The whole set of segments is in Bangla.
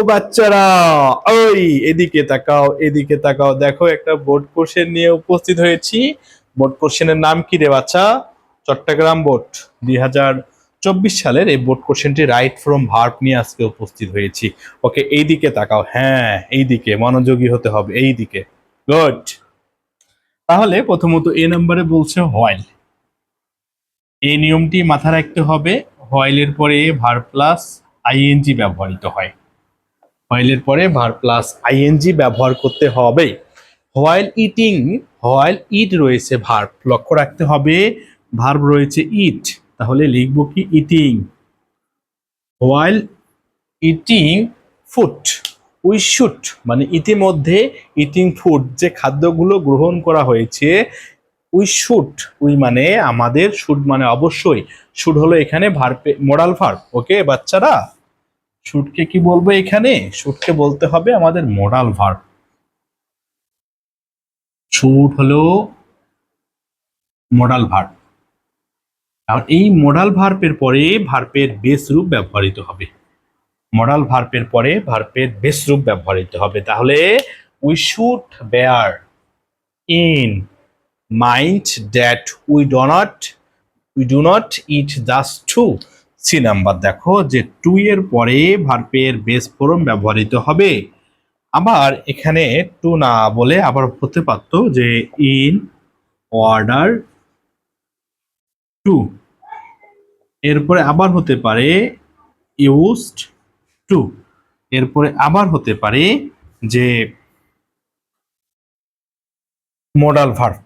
বাচ্চারা, ওই এদিকে তাকাও, এদিকে তাকাও, দেখো একটা বোর্ড কোশ্চেন নিয়ে উপস্থিত হয়েছি। বোর্ড কোশ্চেনের নাম কি রে বাচ্চা? চট্টগ্রাম বোর্ড 2024 সালের এই বোর্ড কোশ্চেনটি রাইট ফ্রম ভার্ব নিয়ে আজকে উপস্থিত হয়েছি। ওকে, এইদিকে তাকাও, হ্যাঁ এইদিকে মনোযোগী হতে হবে, এইদিকে। গুড। তাহলে প্রথমত এ নম্বরে বলছে হোয়াইল। এই নিয়মটি মাথায় রাখতে হবে, হোয়াইলের পরে ভার্ব প্লাস আইএনজি ব্যবহৃত হয়। হোয়াইলের পরে ভার্ব প্লাস আইএনজি ব্যবহার করতে হবে। হোয়াইল ইটিং, হোয়াইল ইট রয়েছে ভার্ব, লক্ষ্য রাখতে হবে ভার্ব রয়েছে ইট, তাহলে লিখবো কি eating. While eating food, we should, মানে ইতিমধ্যে ইটিং ফুড যে খাদ্যগুলো গ্রহণ করা হয়েছে, উই শুড, উই মানে আমাদের, শুড মানে অবশ্যই, শুড হলো এখানে ভার্ব, মোডাল ভার্ব। ওকে বাচ্চারা, শুডকে কি বলবো এখানে? শুডকে বলতে হবে আমাদের মোডাল ভার্ব। শুড হলো মোডাল ভার্ব। আর এই মোডাল ভার্বের পরে ভার্বের বেস রূপ ব্যবহৃত হবে। মোডাল ভার্বের পরে ভার্বের বেস রূপ ব্যবহৃত হবে। তাহলে we should bear in mind that we do not it just to. C number দেখো যে টু এর পরে ভার্বের বেস ফর্ম ব্যবহৃত হবে। আবার এখানে টু না বলে আবার হতে পারতো যে ইন অর্ডার টু, এরপরে আবার হতে পারে ইউজড টু, এরপরে আবার হতে পারে যে মোডাল ভার্ব।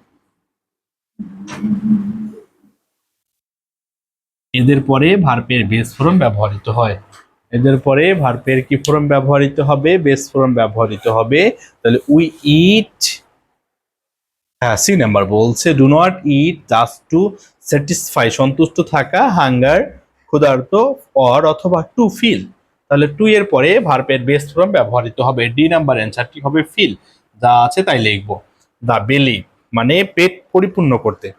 এদের পরে ভার্বের বেস ফর্ম ব্যবহৃত হয়। এদের পরে ভার্বের কি ফর্ম ব্যবহৃত হবে? বেস ফর্ম ব্যবহৃত হবে। তাহলে উই ইট, হ্যাঁ সি নাম্বার বলছে do not it just to satisfy, সন্তুষ্ট থাকা, হাঙ্গার ক্ষুধার্ত, অর অথবা টু ফিল। তাহলে টু এর পরে ভার্বের বেস ফর্ম ব্যবহৃত হবে। ডি নাম্বার অ্যান্সারটি হবে ফিল, যা আছে তাই লিখবো। দা বেলি মানে পেট পরিপূর্ণ করতে।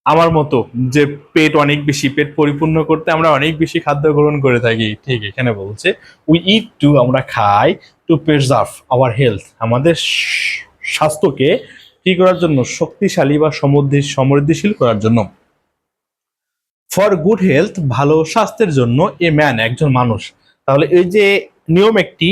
আমার মতো যে পেট অনেক বেশি, পেট পরিপূর্ণ করতে আমরা অনেক বেশি খাদ্য গ্রহণ করে থাকি, ঠিক এখানে বলছে উই ইট টু, আমরা খাই, টু প্রিজার্ভ আওয়ার হেলথ, আমাদের স্বাস্থ্যকে কি করার জন্য? শক্তিশালী বা সমৃদ্ধিশীল করার জন্য। ফর গুড হেলথ, ভালো স্বাস্থ্যের জন্য, এ ম্যান একজন মানুষ। তাহলে এই যে নিয়ম একটি,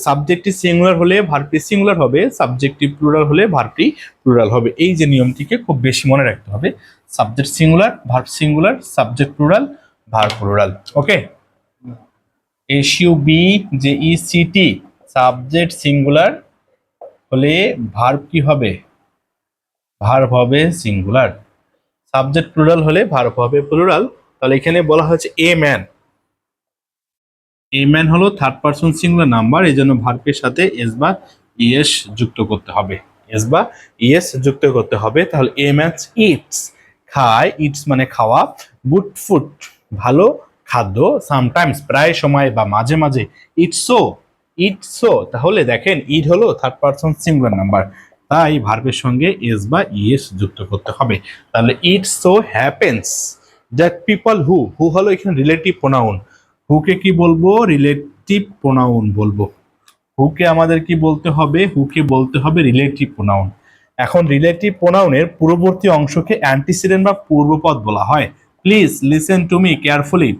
সাবজেক্টটি সিঙ্গুলার হলে ভার্বটি সিঙ্গুলার হবে, সাবজেক্টটি প্লুরাল হলে ভার্বটি প্লুরাল হবে। এই যে নিয়মটিকে খুব বেশি মনে রাখতে হবে, subject singular, verb singular, subject plural, verb plural. Okay, S U B যে ইসিটি, সাবজেক্ট সিঙ্গুলার হলে ভার্ব কি হবে? ভার্ব হবে সিঙ্গুলার। সাবজেক্ট প্লুরাল হলে ভার্ব হবে প্লুরাল। তাহলে এখানে বলা হয়েছে এ ম্যান, এ ম্যান হলো থার্ড পারসন সিঙ্গুলার নাম্বার, এই জন্য ভার্বের সাথে এস বা ইএস যুক্ত করতে হবে, এস বা ইএস যুক্ত করতে হবে। তাহলে এ ম্যান ইটস, খায়, ইটস মানে খাওয়া, গুড ফুড ভালো খাদ্য, সামটাইমস প্রায় সময় বা মাঝে মাঝে, ইটসো, ইটসো। তাহলে দেখেন ইট হলো থার্ড পারসন সিঙ্গুলার নাম্বার, তাই ভার্বের সঙ্গে এস বা ইএস যুক্ত করতে হবে। তাহলে it so happens that people who হলো এখানে রিলেটিভ প্রোনাউন, হুকে কি বলবো? রিলেটিভ প্রোনাউন বলবো। হুকে আমাদের কি বলতে হবে? হুকে বলতে হবে রিলেটিভ প্রোনাউন। এখন রিলেটিভ প্রোনাউনের পূর্ববর্তী অংশকে অ্যান্টিসিডেন্ট বা পূর্বপদ বলা হয়। Please listen to me carefully.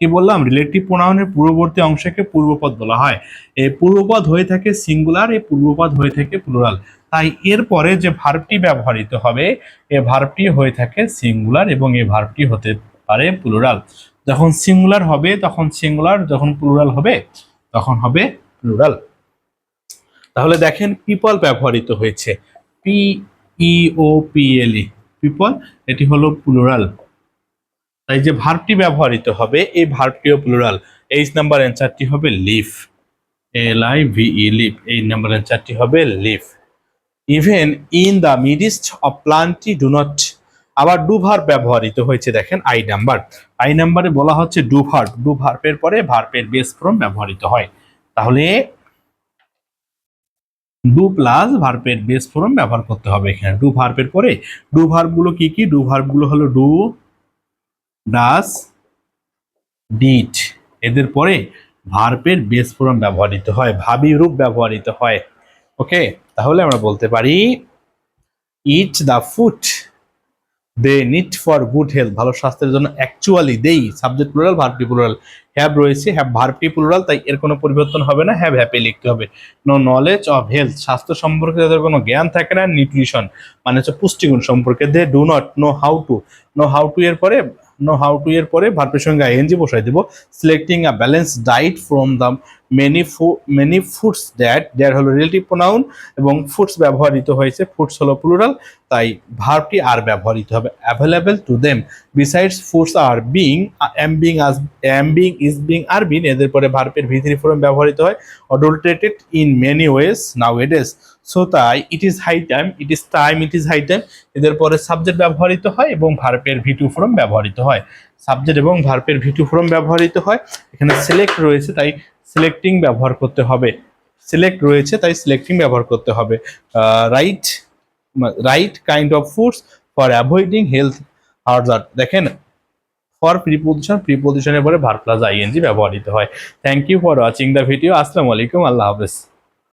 কি বললাম? রিলেটিভ প্রোনাউনের পূর্ববর্তী অংশকে পূর্বপদ বলা হয়। এই পূর্বপদ হয়ে থাকে সিঙ্গুলার, এই পূর্বপদ হয়ে থাকে প্লুরাল। তাই এর পরে যে ভার্বটি ব্যবহৃত হবে, এই ভার্বটি হয়ে থাকে সিঙ্গুলার এবং এই ভার্বটি হতে পারে প্লুরাল। যখন সিঙ্গুলার হবে তখন সিঙ্গুলার, যখন প্লুরাল হবে তখন হবে প্লুরাল। তাহলে দেখেন পিপল ব্যবহৃত হয়েছে, PEOPLE, পিপল, এটি হলো প্লুরাল। তাই যে ভার্বটি ব্যবহৃত হবে এই ভার্বটিও প্লুরাল। এইচ নাম্বার অ্যান্সারটি হবে লিভ, LIVE, লিভ। এই নাম্বার অ্যান্সারটি হবে live. Even in the midst of plenty do not, আবার ডু ভার্ব ব্যবহৃত হয়েছে। দেখেন আই নাম্বার, আই নাম্বারে বলা হচ্ছে ডু ভার্ব, ডু ভার্বের পরে ভার্বের বেস ফর্ম ব্যবহৃত হয়। তাহলে ডু প্লাস ভার্বের বেস ফর্ম ব্যবহার করতে হবে এখানে ডু ভার্বের পরে। ডু ভার্বগুলো কি কি? ডু ভার্বগুলো হলো ডু, ডাস, ডিড, এদের পরে ভার্বের বেস ফর্ম ব্যবহৃত হয়, ভাবী রূপ ব্যবহৃত হয়। ওকে, তাহলে আমরা বলতে পারি eat the food they need for good health, ভালো স্বাস্থ্যের জন্য অ্যাকচুয়ালি দেই, সাবজেক্ট প্লুরাল ভার্বটি প্লুরাল, হ্যাভ রয়েছে, হ্যাভ ভার্বটি প্লুরাল, তাই এর কোনো পরিবর্তন হবে না, হ্যাভ হ্যাপে লিখতে হবে। নো নলেজ অফ হেলথ, স্বাস্থ্য সম্পর্কে তাদের কোনো জ্ঞান থাকে না। নিউট্রিশন মানে হচ্ছে পুষ্টিগুণ সম্পর্কে। They do not know how to, know how to এর পরে ভার্বের সঙ্গে আইএনজি বসাই দেব। Selecting a balance diet from the many foods that, that হলো রিলেটিভ প্রোনাউন এবং ফুডস ব্যবহৃত হয়েছে, ফুডস হলো প্লুরাল, তাই ভার্বটি আর ব্যবহৃত হবে। Available to them, besides foods are being, is being are been, এদের পরে ভার্বের ভি3 ফর্ম ব্যবহৃত হয়। Adulterated in many ways nowadays, so তাই it is high time, it is time, it is high time, এদের পরে সাবজেক্ট ব্যবহৃত হয় এবং ভার্বের ভি2 ফর্ম ব্যবহৃত হয়। সাবজেক্ট এবং ভার্বের ভি2 ফর্ম ব্যবহৃত হয়। এখানে সিলেক্ট রয়েছে তাই সিলেক্টিং ব্যবহার করতে হবে, সিলেক্ট রয়েছে তাই সিলেক্টিং ব্যবহার করতে হবে। Right right kind of foods for avoiding health hazard, দেখেন ফর প্রিপোজিশনের পরে ভার্ব প্লাস আইএনজি ব্যবহৃত হয়। Thank you for watching the video. আসসালামু আলাইকুম, আল্লাহ হাফেজ।